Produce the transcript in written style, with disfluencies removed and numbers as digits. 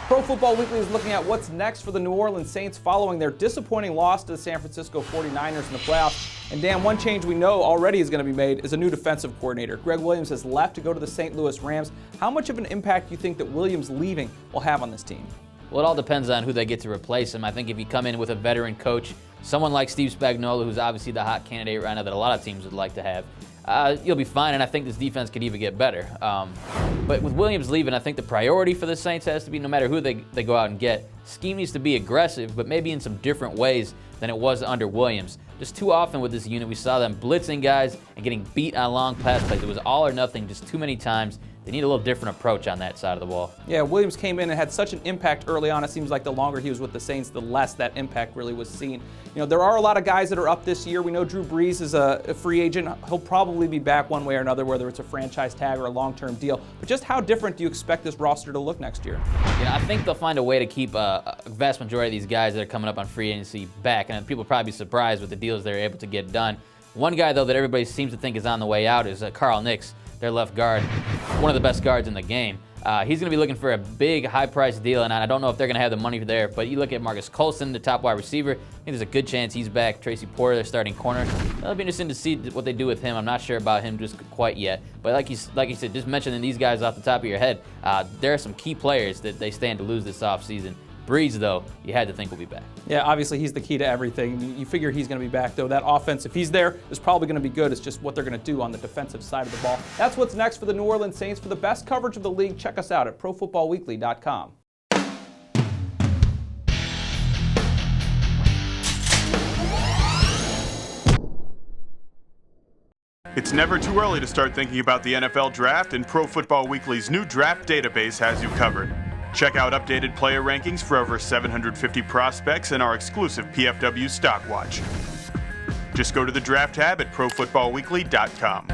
Pro Football Weekly is looking at what's next for the New Orleans Saints following their disappointing loss to the San Francisco 49ers in the playoffs. And Dan, one change we know already is going to be made is a new defensive coordinator. Greg Williams has left to go to the St. Louis Rams. How much of an impact do you think that Williams leaving will have on this team? Well, it all depends on who they get to replace him. I think if you come in with a veteran coach, someone like Steve Spagnuolo, who's obviously the hot candidate right now that a lot of teams would like to have, you'll be fine, and I think this defense could even get better. But with Williams leaving, I think the priority for the Saints has to be, no matter who they go out and get, scheme needs to be aggressive, but maybe in some different ways than it was under Williams. Just too often with this unit, we saw them blitzing guys and getting beat on long pass plays. It was all or nothing just too many times. They need a little different approach on that side of the ball. Yeah, Williams came in and had such an impact early on. It seems like the longer he was with the Saints, the less that impact really was seen. You know, there are a lot of guys that are up this year. We know Drew Brees is a free agent. He'll probably be back one way or another, whether it's a franchise tag or a long-term deal. But just how different do you expect this roster to look next year? Yeah, I think they'll find a way to keep a vast majority of these guys that are coming up on free agency back. And people will probably be surprised with the deals they're able to get done. One guy, though, that everybody seems to think is on the way out is Colston and Nicks, their left guard, one of the best guards in the game. He's going to be looking for a big, high-priced deal, and I don't know if they're going to have the money there. But you look at Marcus Colston, the top wide receiver. I think there's a good chance he's back. Tracy Porter, their starting corner. It'll be interesting to see what they do with him. I'm not sure about him just quite yet. But like you said, just mentioning these guys off the top of your head, there are some key players that they stand to lose this offseason. Brees, though, you had to think will be back. Yeah, obviously he's the key to everything. You figure he's going to be back, though. That offense, if he's there, is probably going to be good. It's just what they're going to do on the defensive side of the ball. That's what's next for the New Orleans Saints. For the best coverage of the league, check us out at ProFootballWeekly.com. It's never too early to start thinking about the NFL Draft, and Pro Football Weekly's new draft database has you covered. Check out updated player rankings for over 750 prospects and our exclusive PFW Stock Watch. Just go to the Draft tab at ProFootballWeekly.com.